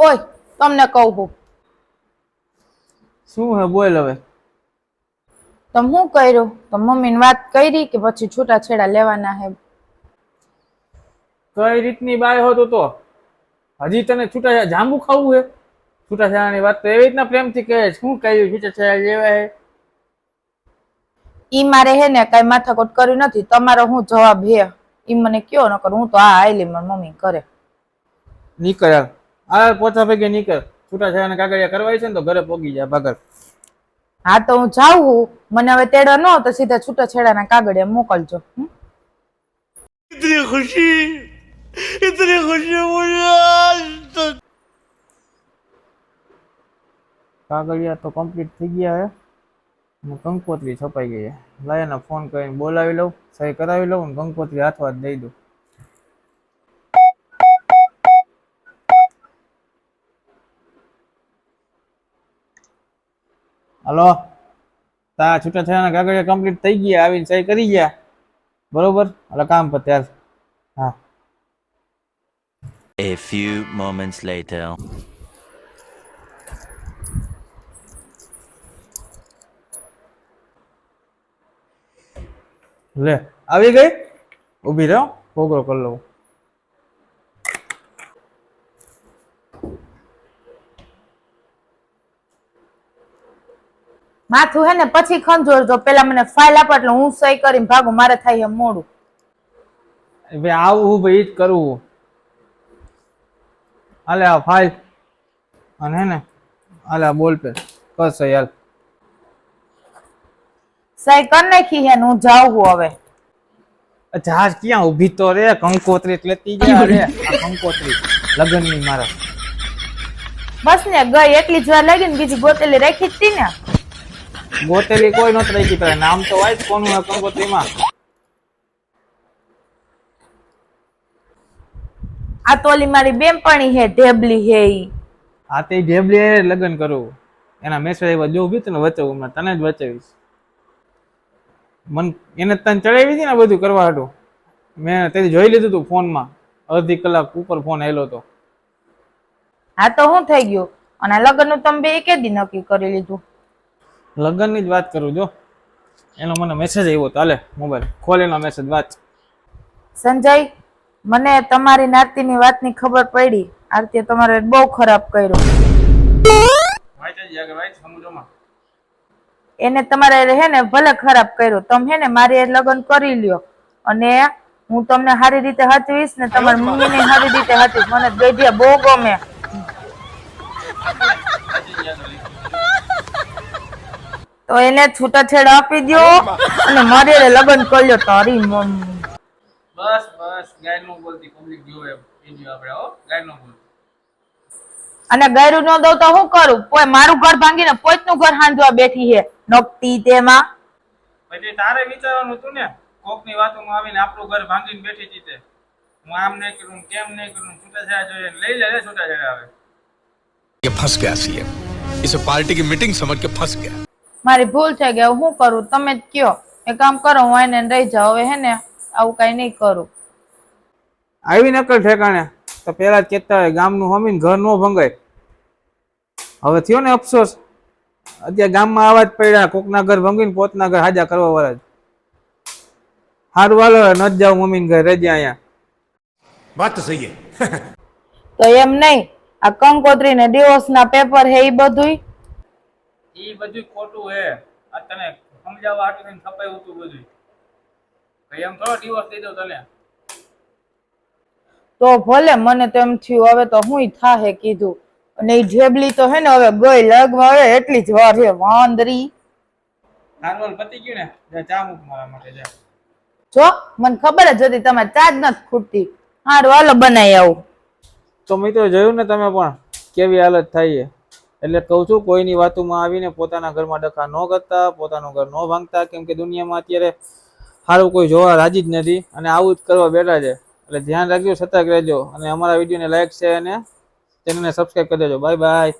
ઓય તમને કહું હું શું હે બોલ હવે. તમે શું કર્યું? તો મમ્મીને વાત કરી કે પછી છૂટાછેડા લેવાના હે? કઈ રીતની બાય હોતો તો હજી તને છૂટા જાંબુ ખાવું હે? છૂટાછેડાની વાત તો એવી રીતના પ્રેમથી કહે શું કહ્યું છૂટાછેડા લેવા હે? ઈ મારે હે ને કઈ માથાકોટ કર્યું નથી. તમારો શું જવાબ હે ઈ મને કયો, નકર હું તો આયલી મારી મમ્મી કરે. નીકળ યાર, આ પોતા ભેગે નીકળ. છૂટાછેડાના કાગળિયા કરવાય છે ને તો ઘરે પોગી જાય ભાગર. હા તો હું જાઉં હું. મને હવે તેડવા ન તો સીધા છૂટાછેડાના કાગળિયા મોકલજો. इतनी खुशी मुझे। કાગળિયા તો કમ્પ્લીટ થઈ ગયા હે અને કંકોત્રી છપાઈ ગઈ હે. લાયાને ફોન કરીને બોલાવી લઉં, સહી કરાવી લઉં અને કંકોત્રી હાથમાં જ દઈ દઉં. હલો, તા છૂટાછેડાના કાગળિયા કમ્પ્લીટ થઈ ગયા, આવીને સહી કરી ગયા બરોબર. એટલે કામ પર ત્યાર. હા. A few moments later. લે આવી ગઈ, ઊભી રહો, પોગરો કરી લઉં. માથું હે ને પછી ખંજોળજો, પેલા મને ફાઇલ આપો એટલે હું સહી કરીને ભાગું, મારે થાય એમ મોડું. ભાઈ આવું ભાઈ ઈ જ કરવું. હાલે આ ફાઇલ અને હે ને હાલે આ બોલ પે કસ યાર. સહી કરી નાખી હે ને હું જાઉં હું હવે. જહાજ ક્યાં ઊભી તો રે, કંકોત્રી લેતી ગયા રે. આ કંકોત્રી લગનની મારા. બસ ને ગઈ એટલી જ વાર લાગી ને, બીજી ગોતેલી રાખી જ તી ને. ગોતેલી કોઈ નહોતી રાખી, તારે નામ તો વાંચ કોનું હે કંકોત્રીમાં. આ તો ઓલી મારી બેનપણી હે, ઢેબલી હે ઈ. આ તે ઢેબલી હારે લગ્ન કરવું. એના મેસેજ આવ્યા જો ઊભી હતી ને વચ્ચે, હું તને જ વચાવીશ. મન એને તને ચડાવી હતી ને બધું કરવા હાટું. મેં તેથી જોઈ લીધું તું ફોનમાં, અડધી કલાક ઉપર ફોન આવેલો હતો. હા તો શું થઈ ગયું? અને આ લગ્નનું તમે બે એકે દી નક્કી કરી લીધું? લગ્નની જ વાત કરું જો, એનો મને મેસેજ આવ્યો તો. હાલે મોબાઈલ ખોલ, એનો મેસેજ વાંચ. સંજય, મને તમારી નાતીની વાતની ખબર પડી. આરતીએ તમારે બહુ ખરાબ કર્યું. એને તમારે હે ને ભલે ખરાબ કર્યું, તમે હે ને મારી લગ્ન કરી લ્યો અને હું તમને સારી રીતે હાચવીશ ને તમારી મમ્મીને સારી રીતે હાચવીશ. મને ગઢિયા બહુ ગમે. તો એને છૂટાછેડા આપી દો અને મારી લગ્ન કરી લ્યો. તારી મમ્મી બસ બસ, ગાય નો બોલતી પબ્લિક જોવે વિડિયો આપણે. હો ગાય નો બોલ. અને ગાયરું ન દઉં તો શું કરું? મારું ઘર ભાંગીને પોતનું ઘર હાંધવા બેઠી છે નકટી તેમાં. પછી તારે વિચારવાનું હતું ને, કોકની વાતોમાં આવીને આપણું ઘર ભાંગીને બેઠી હતી તે. હું આમ નહીં કરું, કેમ નહીં કરું, છૂટાછેડા જોઈએ લઈ લે છૂટાછેડા. આવે ये फंस गया सीएम, इसे पार्टी की मीटिंग समझ के फंस गया। મારી ભૂલ થઈ ગઈ, હું કરું તમે જ કયો. એ કામ કરો, હું એને રહી જાઉં હવે. હે ને આવું કઈ નહીં કરું. આવી નકલ ઠેકાણે તો પેલા જ કેતા હોય ગામનું હમીને ઘર નો ભંગાય. હવે થયો ને અફસોસ. અત્યારે ગામમાં આવાજ પડ્યા, કોકના ઘર ભંગીને પોતના ઘર હાજા કરવા વાળા. હારું વાલો ન જ જાવ મમ્મીને ઘર, રજા અહીંયા. बात तो सही है। તો એમ નહીં, આ કંકોત્રી ને ડિવોર્સ ના પેપર હે ઈ બધુંય ઈ બધું ખોટું હે. આ તને સમજાવવા હાટું થઈને છપાયું હતું બધું. કઈ એમ થોડો ડિવોર્સ દઈ દઉં તને. તો ભલે, મને તો એમ થયું હવે તો હુંય થાહે કીધું. અને ઈ ઢેબલી તો હે ને હવે ગઈ લગવા, હવે એટલી જ વાર છે. વાંદરી નાર્મલ પતી ગયું ને, જા ચા મૂક મારા માટે જા. જો મને ખબર જ હતી તમારે ચા જ નથી ખૂટતી. હારું હાલો બનાવી આવું. તો મિત્રો જોયું ને તમે પણ કેવી હાલત થાય છે. એટલે કહું છું, કોઈની વાતોમાં આવીને પોતાના ઘરમાં ડખા ન કરતા, પોતાનું ઘર ન ભાંગતા. કેમ કે દુનિયામાં અત્યારે સારું કોઈ જોવા રાજી જ નથી અને આવું જ કરવા બેઠા છે. એટલે ધ્યાન રાખજો, સતર્ક રહેજો અને અમારા વિડીયોને લાઈક છે અને ચેનલને સબસ્ક્રાઈબ કરી દેજો. Bye bye.